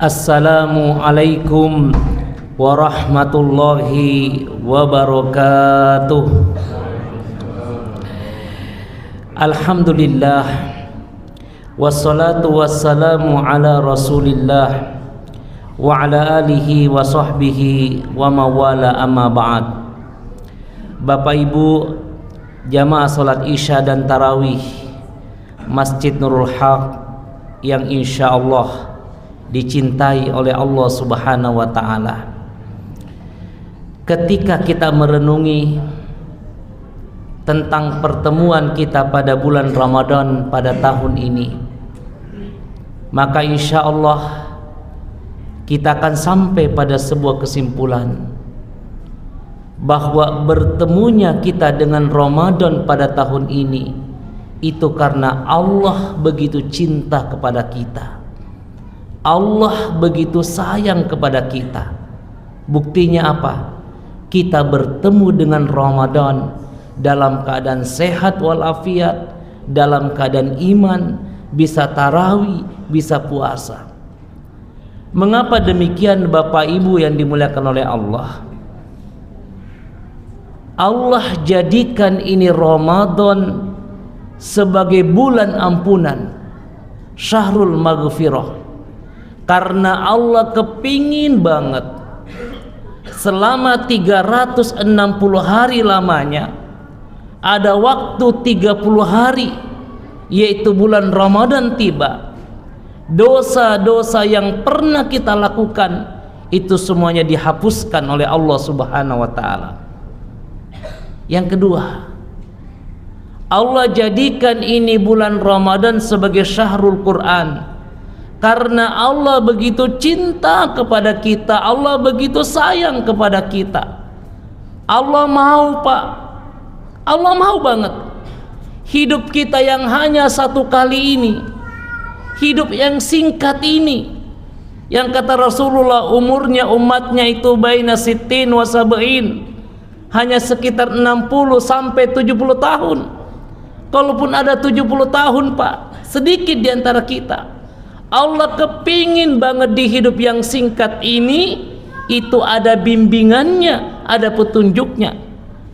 Assalamualaikum warahmatullahi wabarakatuh. Alhamdulillah, wassalatu wassalamu ala rasulillah wa ala alihi wa sahbihi wa mawala amma ba'd. Bapak Ibu jamaah salat isya dan tarawih Masjid Nurul Haq yang insya Allah dicintai oleh Allah Subhanahu wa ta'ala. Ketika kita merenungi tentang pertemuan kita pada bulan Ramadan pada tahun ini, maka insya Allah kita akan sampai pada sebuah kesimpulan bahwa bertemunya kita dengan Ramadan pada tahun ini itu karena Allah begitu cinta kepada kita. Allah begitu sayang kepada kita. Buktinya apa? Kita bertemu dengan Ramadan dalam keadaan sehat walafiat, dalam keadaan iman, bisa tarawih, bisa puasa. Mengapa demikian Bapak Ibu yang dimuliakan oleh Allah? Allah jadikan ini Ramadan sebagai bulan ampunan, syahrul maghfirah. Karena Allah kepingin banget selama 360 hari lamanya, ada waktu 30 hari yaitu bulan Ramadan tiba, dosa-dosa yang pernah kita lakukan itu semuanya dihapuskan oleh Allah Subhanahu wa ta'ala. Yang kedua, Allah jadikan ini bulan Ramadan sebagai syahrul Quran. Karena Allah begitu cinta kepada kita, Allah begitu sayang kepada kita. Allah mau, Pak, Allah mau banget hidup kita yang hanya satu kali ini, hidup yang singkat ini, yang kata Rasulullah umurnya umatnya itu baina sittin wa sab'in, hanya sekitar 60 sampai 70 tahun. Kalaupun ada 70 tahun, Pak, sedikit di antara kita. Allah kepingin banget di hidup yang singkat ini itu ada bimbingannya, ada petunjuknya,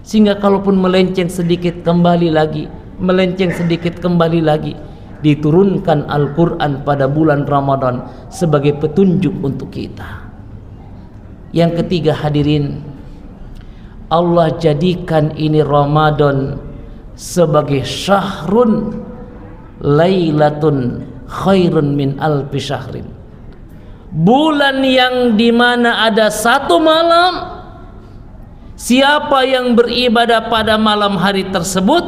sehingga kalaupun melenceng sedikit kembali lagi, melenceng sedikit kembali lagi, diturunkan Al-Quran pada bulan Ramadan sebagai petunjuk untuk kita. Yang ketiga hadirin, Allah jadikan ini Ramadan sebagai syahrun lailatun khairun min alfi syahrin, bulan yang dimana ada satu malam, siapa yang beribadah pada malam hari tersebut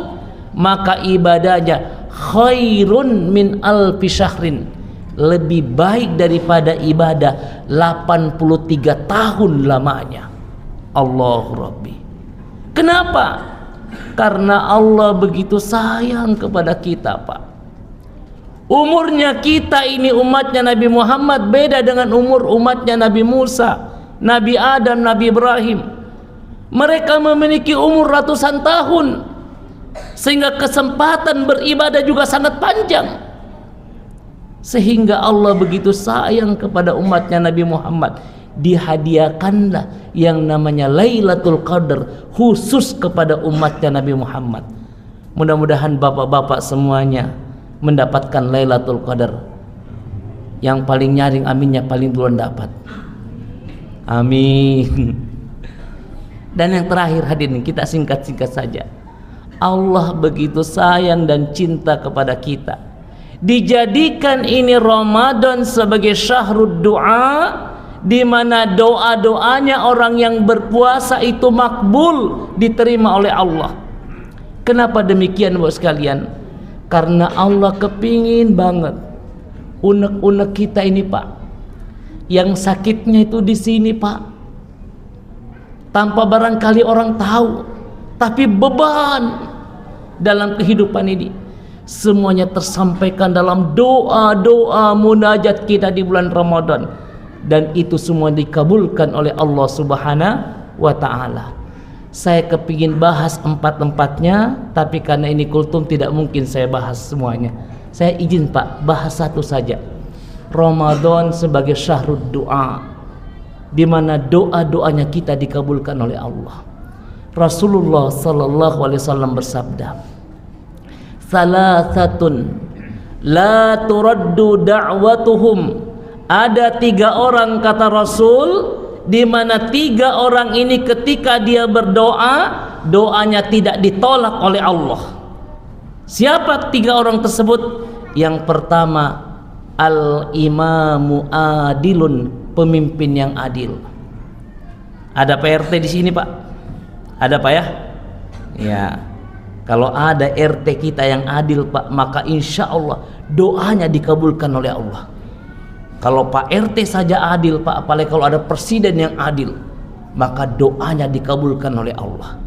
maka ibadahnya khairun min alfi syahrin, lebih baik daripada ibadah 83 tahun lamanya. Allahu Rabbi. Kenapa? Karena Allah begitu sayang kepada kita, Pak. Umurnya kita ini umatnya Nabi Muhammad beda dengan umur umatnya Nabi Musa, Nabi Adam, Nabi Ibrahim. Mereka memiliki umur ratusan tahun, sehingga kesempatan beribadah juga sangat panjang. Sehingga Allah begitu sayang kepada umatnya Nabi Muhammad, dihadiahkanlah yang namanya Lailatul Qadar khusus kepada umatnya Nabi Muhammad. Mudah-mudahan bapak-bapak semuanya mendapatkan Lailatul Qadar. Yang paling nyaring aminnya paling duluan dapat. Amin. Dan yang terakhir hadirin, kita singkat-singkat saja. Allah begitu sayang dan cinta kepada kita, dijadikan ini Ramadan sebagai syahrud doa, di mana doa-doanya orang yang berpuasa itu makbul, diterima oleh Allah. Kenapa demikian Bapak sekalian? Karena Allah kepingin banget unek-unek kita ini, Pak, yang sakitnya itu di sini, Pak, tanpa barangkali orang tahu, tapi beban dalam kehidupan ini semuanya tersampaikan dalam doa-doa munajat kita di bulan Ramadan, dan itu semua dikabulkan oleh Allah Subhanahu wa ta'ala. Saya kepingin bahas empat-empatnya, tapi karena ini kultum tidak mungkin saya bahas semuanya. Saya izin Pak, bahas satu saja. Ramadan sebagai syahrul doa, di mana doa-doanya kita dikabulkan oleh Allah. Rasulullah sallallahu alaihi wasallam bersabda, "Salasatun la turaddu da'watuhum." Ada 3 orang kata Rasul, di mana 3 orang ini ketika dia berdoa, doanya tidak ditolak oleh Allah. Siapa 3 orang tersebut? Yang pertama, al-imamu adilun, pemimpin yang adil. Ada PRT di sini, Pak? Ada, Pak ya? Ya. Kalau ada RT kita yang adil, Pak, maka insya Allah doanya dikabulkan oleh Allah. Kalau Pak RT saja adil, Pak, apalagi kalau ada presiden yang adil, maka doanya dikabulkan oleh Allah.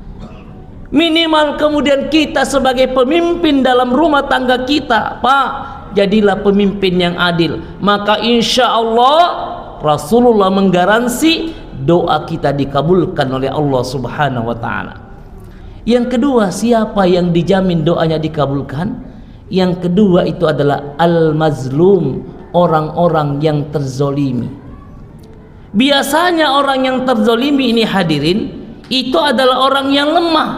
Minimal kemudian kita sebagai pemimpin dalam rumah tangga kita, Pak, jadilah pemimpin yang adil. Maka insya Allah Rasulullah menggaransi doa kita dikabulkan oleh Allah Subhanahu wa ta'ala. Yang kedua, siapa yang dijamin doanya dikabulkan? Yang kedua itu adalah al-mazlum, orang-orang yang terzolimi. Biasanya orang yang terzolimi ini hadirin, itu adalah orang yang lemah,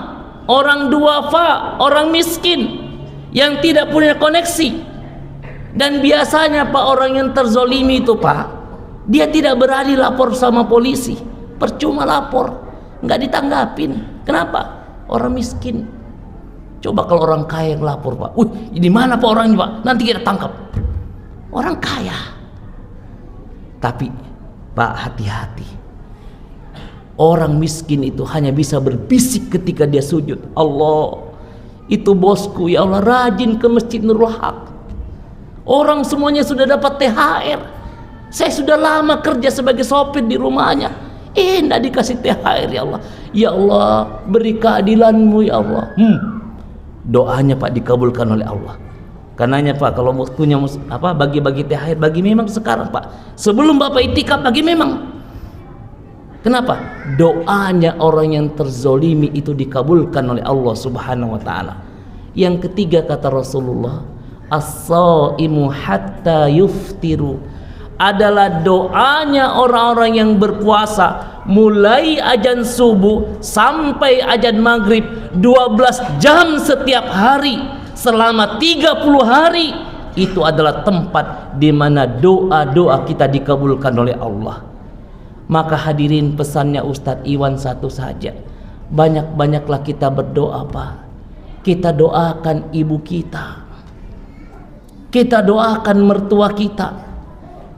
orang duafa, orang miskin yang tidak punya koneksi. Dan biasanya Pak, orang yang terzolimi itu Pak, dia tidak berani lapor sama polisi. Percuma lapor, nggak ditanggapin. Kenapa? Orang miskin. Coba kalau orang kaya yang lapor, Pak, di mana Pak orangnya, Pak? Nanti kita tangkap. Orang kaya. Tapi Pak, hati-hati. Orang miskin itu hanya bisa berbisik ketika dia sujud. Allah, itu bosku, ya Allah, rajin ke Masjid Nurul Haq. Orang semuanya sudah dapat THR. Saya sudah lama kerja sebagai sopir di rumahnya, enggak dikasih THR, ya Allah. Ya Allah, beri keadilanmu, ya Allah. Doanya Pak dikabulkan oleh Allah. Karenanya Pak, kalau waktunya bagi-bagi THR, bagi memang sekarang Pak. Sebelum Bapak itikaf, bagi memang. Kenapa? Doanya orang yang terzolimi itu dikabulkan oleh Allah Subhanahu wa ta'ala. Yang ketiga kata Rasulullah, as-shaimu hatta yuftiru, adalah doanya orang-orang yang berpuasa mulai azan subuh sampai azan maghrib, 12 jam setiap hari selama 30 hari. Itu adalah tempat di mana doa-doa kita dikabulkan oleh Allah. Maka hadirin, pesannya Ustadz Iwan satu saja, banyak-banyaklah kita berdoa, Pak. Kita doakan ibu kita, kita doakan mertua kita,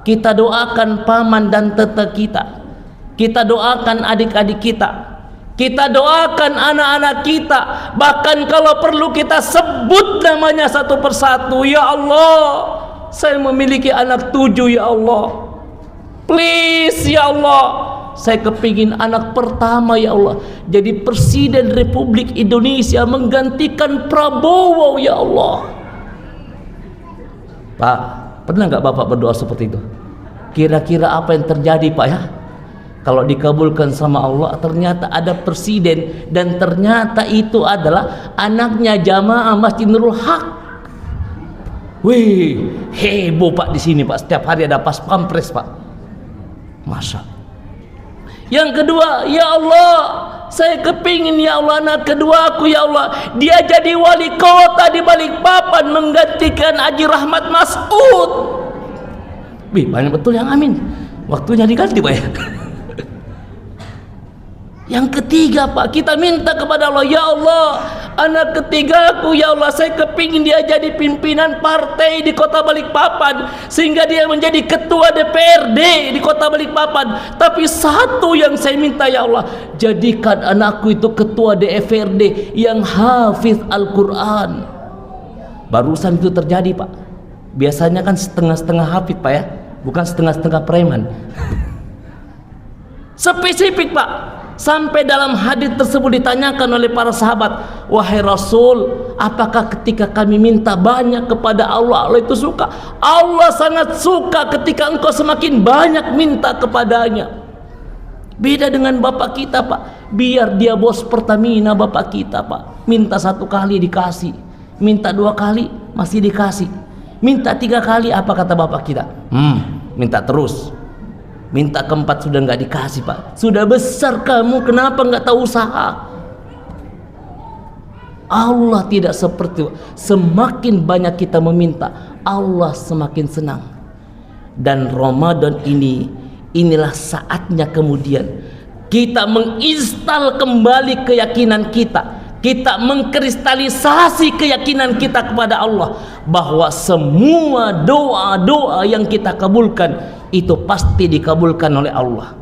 kita doakan paman dan tete kita, kita doakan adik-adik kita, kita doakan anak-anak kita. Bahkan kalau perlu kita sebut namanya satu persatu. Ya Allah, saya memiliki anak 7, ya Allah. Please, ya Allah, saya kepingin anak pertama, ya Allah, jadi Presiden Republik Indonesia menggantikan Prabowo, ya Allah. Pak, pernah nggak Bapak berdoa seperti itu? Kira-kira apa yang terjadi, Pak ya? Kalau dikabulkan sama Allah, ternyata ada presiden, dan ternyata itu adalah anaknya jamaah Masjid Nurul Haq. Wih, heboh Pak di sini, Pak. Setiap hari ada pas pampres, Pak. Masa. Yang kedua, ya Allah, saya kepingin, ya Allah, anak kedua aku, ya Allah, dia jadi wali kota di Balikpapan menggantikan Haji Rahmat Mas'ud. Wih, banyak betul yang amin. Waktunya diganti, Pak ya. Yang ketiga, Pak, kita minta kepada Allah, ya Allah, anak ketiga aku, ya Allah, saya kepingin dia jadi pimpinan partai di kota Balikpapan, sehingga dia menjadi ketua DPRD di kota Balikpapan. Tapi satu yang saya minta, ya Allah, jadikan anakku itu ketua DPRD yang hafiz Al-Quran. Barusan itu terjadi, Pak. Biasanya kan setengah-setengah hafiz, Pak ya, bukan setengah-setengah preman. Spesifik, Pak. Sampai dalam hadis tersebut ditanyakan oleh para sahabat, wahai Rasul, apakah ketika kami minta banyak kepada Allah, Allah itu suka? Allah sangat suka ketika engkau semakin banyak minta kepadanya. Beda dengan bapak kita, Pak. Biar dia bos Pertamina, bapak kita, Pak, minta 1 kali dikasih, minta 2 kali masih dikasih. Minta 3 kali, apa kata bapak kita? Minta terus. Minta keempat sudah nggak dikasih, Pak. Sudah besar kamu, kenapa nggak tahu usaha? Allah tidak seperti itu. Semakin banyak kita meminta, Allah semakin senang. Dan Ramadan inilah saatnya kemudian kita menginstal kembali keyakinan kita. Kita mengkristalisasi keyakinan kita kepada Allah bahwa semua doa-doa yang kita kabulkan itu pasti dikabulkan oleh Allah.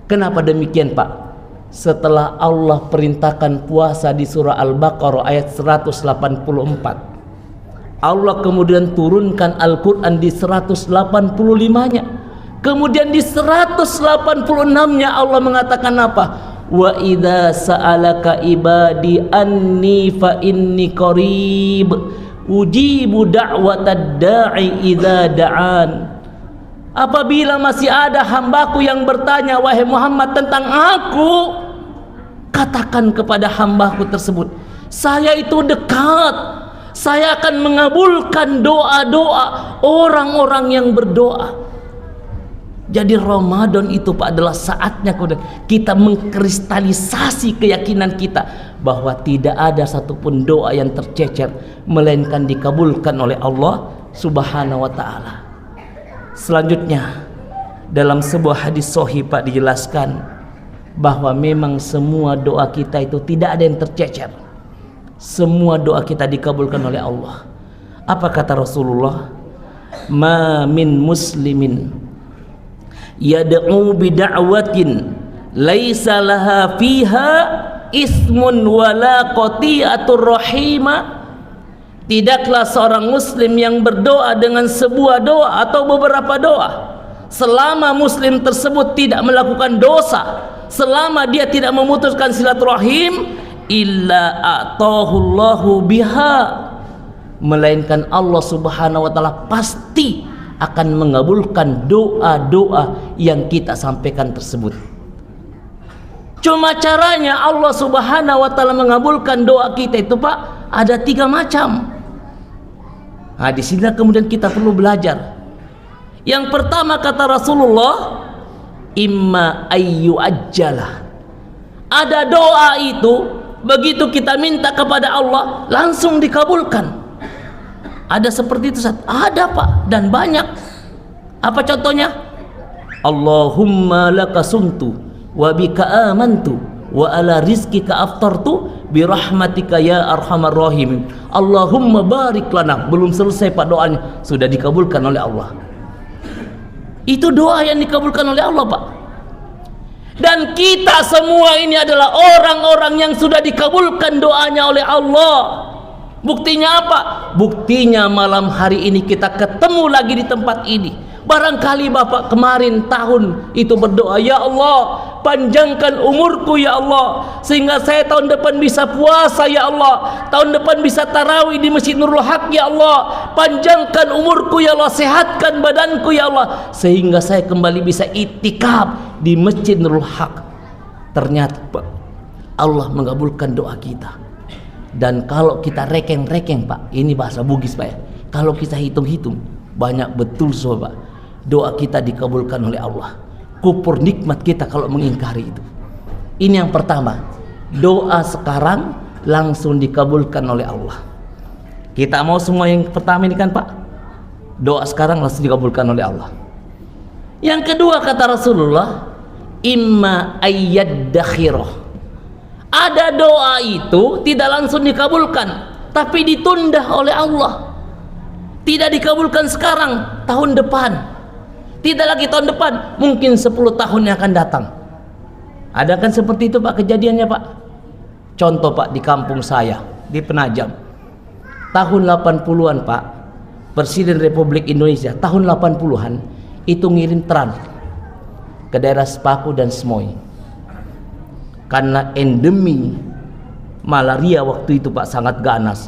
Kenapa demikian, Pak? Setelah Allah perintahkan puasa di surah Al-Baqarah ayat 184, Allah kemudian turunkan Al-Quran di 185-nya. Kemudian di 186-nya Allah mengatakan apa? Wa idza sa'alaka ibadi anni fa inni qarib ujibu da'watad da'i idza da'an. Apabila masih ada hambaku yang bertanya, wahai Muhammad, tentang aku, katakan kepada hambaku tersebut, saya itu dekat, saya akan mengabulkan doa-doa orang-orang yang berdoa. Jadi Ramadan itu, Pak, adalah saatnya kita mengkristalisasi keyakinan kita bahwa tidak ada satupun doa yang tercecer melainkan dikabulkan oleh Allah Subhanahu wa ta'ala. Selanjutnya, dalam sebuah hadis sahih, Pak, dijelaskan bahwa memang semua doa kita itu tidak ada yang tercecer. Semua doa kita dikabulkan oleh Allah. Apa kata Rasulullah? Ma min muslimin yad'u bida'watin laisa laha fiha ismun wala qati'atur rahima. Tidaklah seorang muslim yang berdoa dengan sebuah doa atau beberapa doa, selama muslim tersebut tidak melakukan dosa, selama dia tidak memutuskan silaturahim, illa atahullahu biha, melainkan Allah Subhanahu wa ta'ala pasti akan mengabulkan doa-doa yang kita sampaikan tersebut. Cuma caranya Allah Subhanahu wa ta'ala mengabulkan doa kita itu, Pak, ada 3 macam. Nah, di sini kemudian kita perlu belajar. Yang pertama kata Rasulullah, imma ayyu ajjalah. Ada doa itu begitu kita minta kepada Allah langsung dikabulkan. Ada seperti itu, Ustaz? Ada, Pak, dan banyak. Apa contohnya? Allahumma laka sumtu wa bika amantu wa ala rizkika aftartu birahmatika ya arhamar rahimin. Allahumma barik lana. Belum selesai, Pak, doanya sudah dikabulkan oleh Allah. Itu doa yang dikabulkan oleh Allah, Pak. Dan kita semua ini adalah orang-orang yang sudah dikabulkan doanya oleh Allah. Buktinya apa? Buktinya malam hari ini kita ketemu lagi di tempat ini. Barangkali Bapak kemarin tahun itu berdoa, ya Allah, panjangkan umurku ya Allah, sehingga saya tahun depan bisa puasa ya Allah, tahun depan bisa tarawih di Masjid Nurul Haq ya Allah, panjangkan umurku ya Allah, sehatkan badanku ya Allah, sehingga saya kembali bisa iktikaf di Masjid Nurul Haq. Ternyata, Pak, Allah mengabulkan doa kita. Dan kalau kita rekeng-rekeng, Pak, ini bahasa Bugis, Pak, ya, kalau kita hitung-hitung, banyak betul, Sobat, doa kita dikabulkan oleh Allah. Kupur nikmat kita kalau mengingkari itu. Ini yang pertama, doa sekarang langsung dikabulkan oleh Allah. Kita mau semua yang pertama ini kan, Pak, doa sekarang langsung dikabulkan oleh Allah. Yang kedua kata Rasulullah, imma ayyaddakhirah. Ada doa itu tidak langsung dikabulkan, tapi ditunda oleh Allah. Tidak dikabulkan sekarang, tahun depan. Tidak lagi tahun depan, mungkin 10 tahun yang akan datang. Ada kan seperti itu, Pak, kejadiannya, Pak. Contoh, Pak, di kampung saya, di Penajam. Tahun 80-an, Pak, Presiden Republik Indonesia tahun 80-an itu ngirim tran ke daerah Sepaku dan Semoy. Karena endemi malaria waktu itu, Pak, sangat ganas,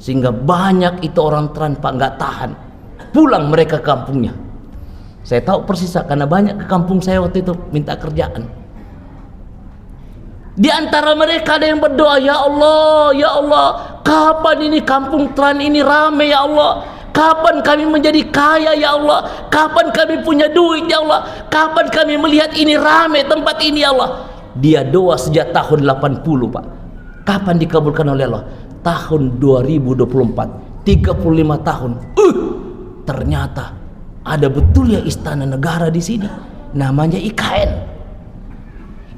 sehingga banyak itu orang tran, Pak, nggak tahan, pulang mereka ke kampungnya. Saya tahu persis, karena banyak ke kampung saya waktu itu minta kerjaan. Di antara mereka ada yang berdoa, ya Allah, kapan ini kampung tran ini rame ya Allah, Kapan kami menjadi kaya ya Allah? Kapan kami punya duit ya Allah? Kapan kami melihat ini ramai tempat ini ya Allah? Dia doa sejak tahun 80 Pak. Kapan dikabulkan oleh Allah? Tahun 2024, 35 tahun. Ternyata ada betul ya istana negara di sini. Namanya IKN.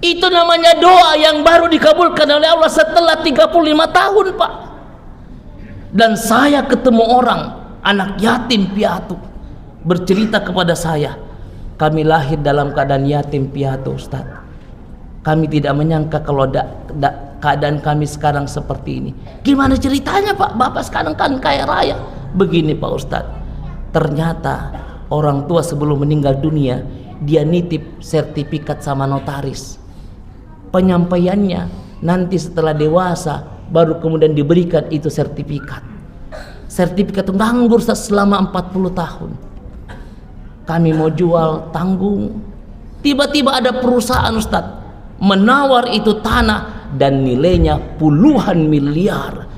Itu namanya doa yang baru dikabulkan oleh Allah setelah 35 tahun Pak. Dan saya ketemu orang, anak yatim piatu, bercerita kepada saya, kami lahir dalam keadaan yatim piatu Ustaz. Kami tidak menyangka kalau keadaan kami sekarang seperti ini. Gimana ceritanya Pak? Bapak sekarang kan kaya raya. Begini Pak Ustaz, ternyata orang tua sebelum meninggal dunia, dia nitip sertifikat sama notaris. Penyampaiannya nanti setelah dewasa baru kemudian diberikan itu sertifikat. Sertifikat itu nganggur selama 40 tahun. Kami mau jual, tanggung. Tiba-tiba ada perusahaan Ustaz menawar itu tanah dan nilainya puluhan miliar.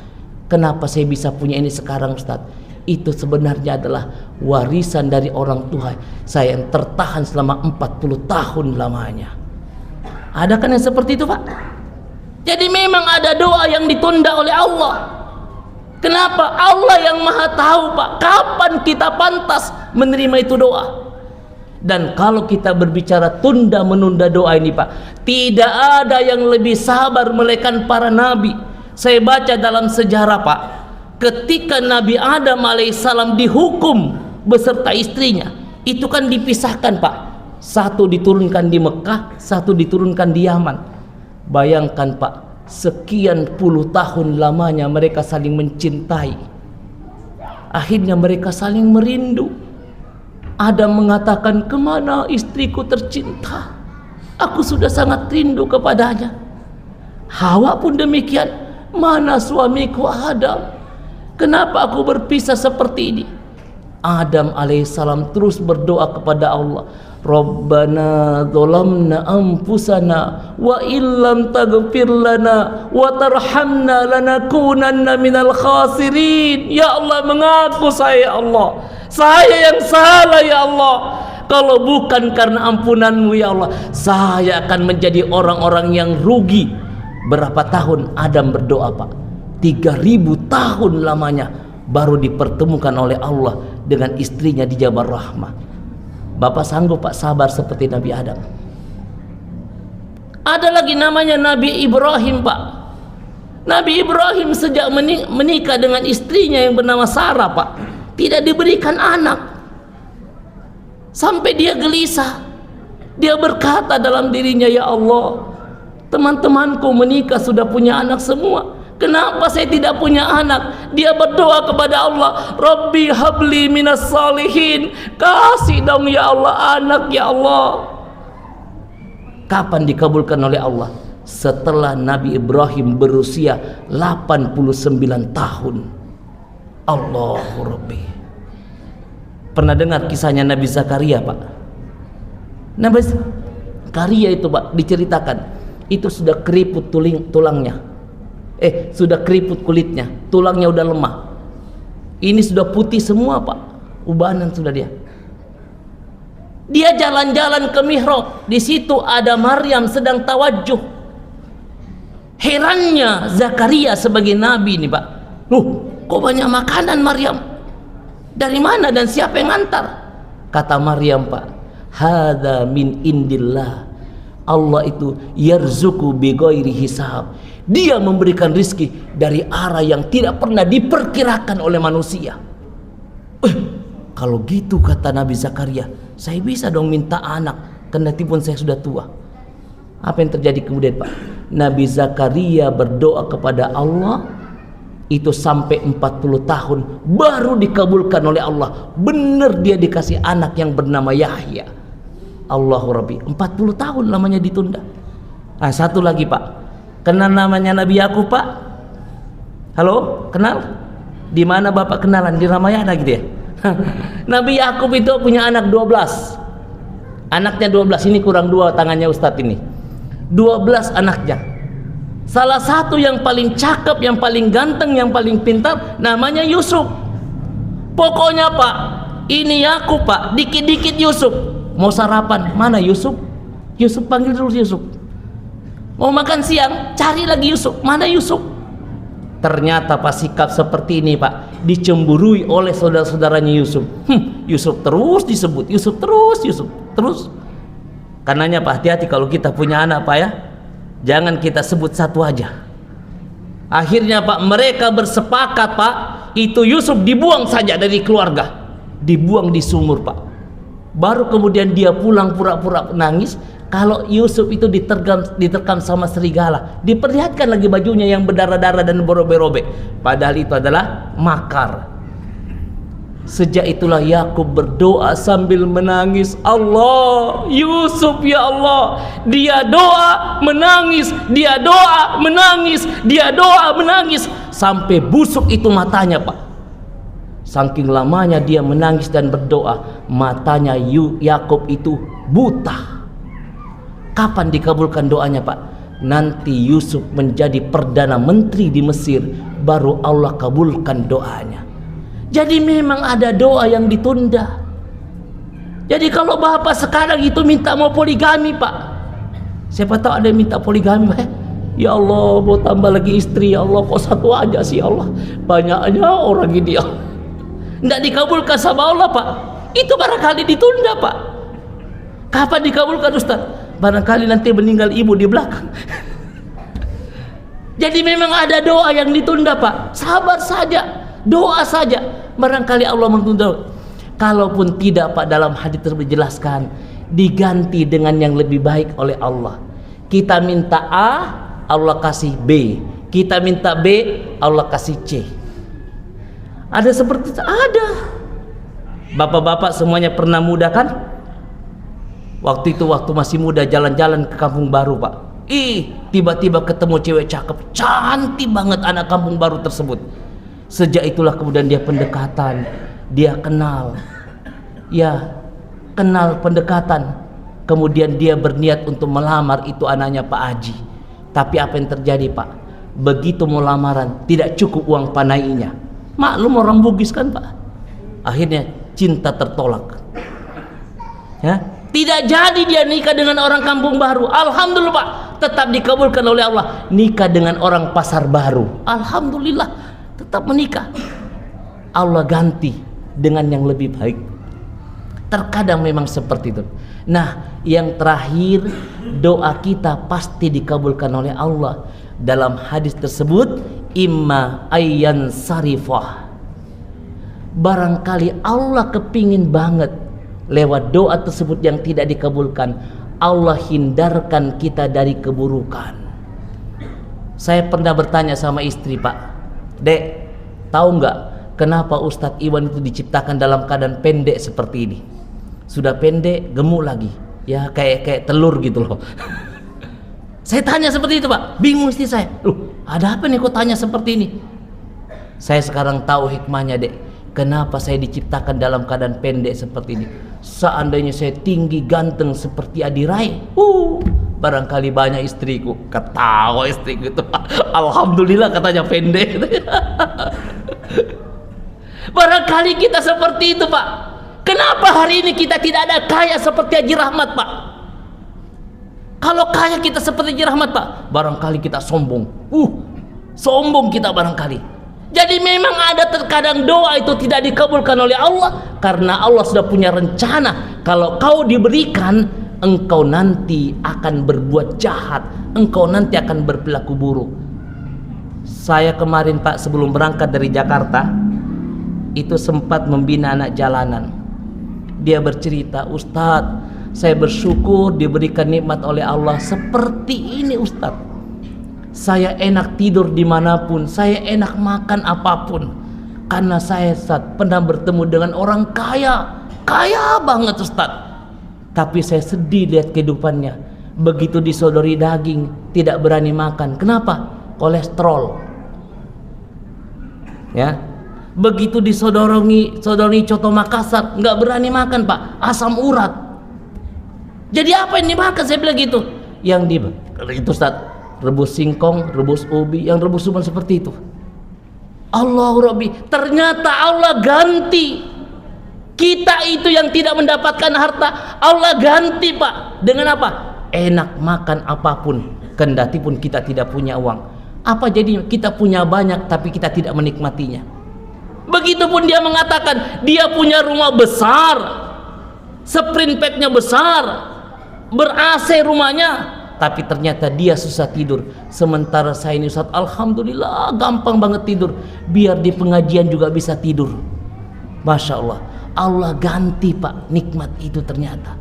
Kenapa saya bisa punya ini sekarang Ustaz? Itu sebenarnya adalah warisan dari orang tua saya yang tertahan selama 40 tahun lamanya. Ada kan yang seperti itu Pak? Jadi memang ada doa yang ditunda oleh Allah. Kenapa? Allah yang maha tahu Pak, kapan kita pantas menerima itu doa. Dan kalau kita berbicara tunda menunda doa ini Pak, tidak ada yang lebih sabar melainkan para nabi. Saya baca dalam sejarah Pak, ketika Nabi Adam alaihissalam dihukum beserta istrinya, itu kan dipisahkan Pak. Satu diturunkan di Mekah, satu diturunkan di Yaman. Bayangkan Pak, sekian puluh tahun lamanya mereka saling mencintai. Akhirnya mereka saling merindu. Adam mengatakan, kemana istriku tercinta? Aku sudah sangat rindu kepadanya. Hawa pun demikian, mana suamiku Adam? Kenapa aku berpisah seperti ini? Adam alaihissalam terus berdoa kepada Allah, Rabbana dzalamna anfusana wa illam taghfir lana wa tarhamna lanakunanna minal khasirin. Ya Allah, mengaku saya Allah, saya yang salah ya Allah. Kalau bukan karena ampunanmu ya Allah, saya akan menjadi orang-orang yang rugi. Berapa tahun Adam berdoa Pak? 3000 tahun lamanya baru dipertemukan oleh Allah dengan istrinya di Jabal Rahmah. Bapak sanggup Pak sabar seperti Nabi Adam? Ada lagi namanya Nabi Ibrahim Pak. Nabi Ibrahim sejak menikah dengan istrinya yang bernama Sarah Pak, tidak diberikan anak. Sampai dia gelisah. Dia berkata dalam dirinya, ya Allah, teman-temanku menikah sudah punya anak semua, kenapa saya tidak punya anak? Dia berdoa kepada Allah, Rabbi habli minas salihin, kasih dong ya Allah anak ya Allah. Kapan dikabulkan oleh Allah? Setelah Nabi Ibrahim berusia 89 tahun. Allahu Rabbi. Pernah dengar kisahnya Nabi Zakaria Pak? Nabi Zakaria itu Pak diceritakan, itu sudah keriput tulangnya, sudah keriput kulitnya, tulangnya udah lemah. Ini sudah putih semua Pak, ubanan sudah dia. Dia jalan-jalan ke mihrab, di situ ada Maryam sedang tawajuh. Herannya Zakaria sebagai nabi nih Pak, kok banyak makanan Maryam? Dari mana dan siapa yang ngantar? Kata Maryam Pak, hadza min indillah. Allah itu yarzuku bighairi hisab. Dia memberikan rizki dari arah yang tidak pernah diperkirakan oleh manusia. Kalau gitu kata Nabi Zakaria, saya bisa dong minta anak, kendati pun saya sudah tua. Apa yang terjadi kemudian Pak? Nabi Zakaria berdoa kepada Allah, itu sampai 40 tahun baru dikabulkan oleh Allah. Benar dia dikasih anak yang bernama Yahya. Allahu Rabbi, 40 tahun lamanya ditunda. Nah, satu lagi Pak, kenal namanya Nabi Yakub Pak? Halo, kenal? Di mana Bapak kenalan? Di Ramayana gitu ya? Nabi Yakub itu punya anak 12. Anaknya 12, ini kurang 2 tangannya Ustadz ini. 12 anaknya. Salah satu yang paling cakep, yang paling ganteng, yang paling pintar namanya Yusuf. Pokoknya Pak, ini aku Pak, dikit-dikit Yusuf. Mau sarapan, mana Yusuf? Yusuf, panggil dulu Yusuf. Mau makan siang, cari lagi Yusuf, mana Yusuf? Ternyata Pak, sikap seperti ini Pak dicemburui oleh saudara-saudaranya Yusuf. Yusuf terus disebut, Yusuf terus. Karenanya Pak, hati-hati kalau kita punya anak Pak ya, jangan kita sebut satu aja. Akhirnya Pak, mereka bersepakat Pak, itu Yusuf dibuang saja dari keluarga, dibuang di sumur Pak. Baru kemudian dia pulang pura-pura nangis kalau Yusuf itu diterkam sama serigala, diperlihatkan lagi bajunya yang berdarah-darah dan berobek-robek, padahal itu adalah makar. Sejak itulah Yakub berdoa sambil menangis, Allah, Yusuf ya Allah, dia doa menangis, dia doa menangis, dia doa menangis, sampai busuk itu matanya Pak. Saking lamanya dia menangis dan berdoa, matanya Yakub itu buta. Kapan dikabulkan doanya Pak? Nanti Yusuf menjadi perdana menteri di Mesir, baru Allah kabulkan doanya. Jadi memang ada doa yang ditunda. Jadi kalau bapak sekarang itu minta mau poligami Pak, siapa tahu ada yang minta poligami Pak, ya Allah mau tambah lagi istri, ya Allah kok satu aja sih, ya Allah banyaknya orang ini ya, tidak dikabulkan sama Allah Pak. Itu barangkali ditunda Pak. Kapan dikabulkan Ustaz? Barangkali nanti meninggal ibu di belakang. Jadi memang ada doa yang ditunda Pak. Sabar saja, doa saja, barangkali Allah menunda. Kalaupun tidak Pak, dalam hadis tersebut dijelaskan diganti dengan yang lebih baik oleh Allah. Kita minta A, Allah kasih B. Kita minta B, Allah kasih C. Ada seperti itu? Ada. Bapak-bapak semuanya pernah muda kan? Waktu itu waktu masih muda jalan-jalan ke Kampung Baru Pak, tiba-tiba ketemu cewek cakep, cantik banget anak Kampung Baru tersebut. Sejak itulah kemudian dia pendekatan, dia kenal, ya kenal pendekatan. Kemudian dia berniat untuk melamar itu anaknya Pak Haji. Tapi apa yang terjadi Pak? Begitu mau lamaran tidak cukup uang panainya. Maklum orang Bugis kan Pak. Akhirnya cinta tertolak. Ya, tidak jadi dia nikah dengan orang Kampung Baru. Alhamdulillah Pak, tetap dikabulkan oleh Allah. Nikah dengan orang Pasar Baru. Alhamdulillah, tetap menikah. Allah ganti dengan yang lebih baik. Terkadang memang seperti itu. Nah, yang terakhir, doa kita pasti dikabulkan oleh Allah. Dalam hadis tersebut, imma ayyan sarifah. Barangkali Allah kepingin banget lewat doa tersebut yang tidak dikabulkan, Allah hindarkan kita dari keburukan. Saya pernah bertanya sama istri Pak, Dek, tahu nggak kenapa Ustadz Iwan itu diciptakan dalam keadaan pendek seperti ini? Sudah pendek, gemuk lagi, ya kayak telur gitu loh. Saya tanya seperti itu Pak, bingung istri saya. Ada apa nih kok tanya seperti ini? Saya sekarang tahu hikmahnya Dek. Kenapa saya diciptakan dalam keadaan pendek seperti ini? Seandainya saya tinggi ganteng seperti Adi Rai, barangkali banyak istriku. Ketawa istriku itu, alhamdulillah katanya pendek. Barangkali kita seperti itu Pak. Kenapa hari ini kita tidak ada kaya seperti Haji Rahmat Pak? Kalau kaya kita seperti Haji Rahmat Pak, barangkali kita sombong. Sombong kita barangkali. Jadi memang ada terkadang doa itu tidak dikabulkan oleh Allah, karena Allah sudah punya rencana. Kalau kau diberikan, engkau nanti akan berbuat jahat, engkau nanti akan berperilaku buruk. Saya kemarin Pak, sebelum berangkat dari Jakarta, itu sempat membina anak jalanan. Dia bercerita, Ustadz, saya bersyukur diberikan nikmat oleh Allah seperti ini Ustadz. Saya enak tidur dimanapun, saya enak makan apapun, karena saya pernah bertemu dengan orang kaya, kaya banget Ustadz. Tapi saya sedih lihat kehidupannya. Begitu disodori daging, tidak berani makan. Kenapa? Kolesterol. Ya. Begitu disodori coto Makassar, nggak berani makan Pak, asam urat. Jadi apa yang dimakan? Saya bilang gitu. Itu Ustadz, rebus singkong, rebus ubi, yang rebus cuma seperti itu. Allah Rabbi, ternyata Allah ganti. Kita itu yang tidak mendapatkan harta, Allah ganti Pak. Dengan apa? Enak makan apapun, kendati pun kita tidak punya uang. Apa jadinya? Kita punya banyak tapi kita tidak menikmatinya. Begitupun dia mengatakan dia punya rumah besar, sprint padnya besar, ber-AC rumahnya, tapi ternyata dia susah tidur. Sementara saya ini Ustaz, alhamdulillah gampang banget tidur. Biar di pengajian juga bisa tidur. Masya Allah, Allah ganti Pak nikmat itu ternyata.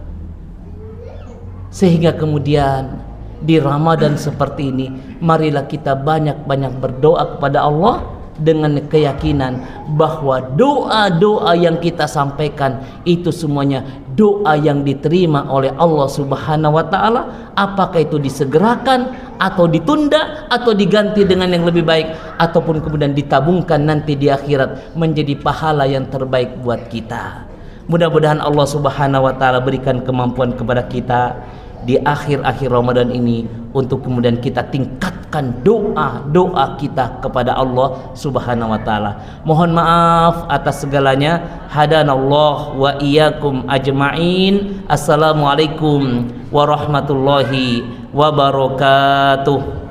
Sehingga kemudian di Ramadan seperti ini, marilah kita banyak-banyak berdoa kepada Allah dengan keyakinan bahwa doa-doa yang kita sampaikan itu semuanya doa yang diterima oleh Allah Subhanahu wa taala, apakah itu disegerakan atau ditunda atau diganti dengan yang lebih baik ataupun kemudian ditabungkan nanti di akhirat menjadi pahala yang terbaik buat kita. Mudah-mudahan Allah Subhanahu wa taala berikan kemampuan kepada kita di akhir-akhir Ramadan ini untuk kemudian kita tingkatkan doa-doa kita kepada Allah Subhanahu wa taala. Mohon maaf atas segalanya. Hadanallah wa iyyakum ajma'in. Assalamualaikum warahmatullahi wabarakatuh.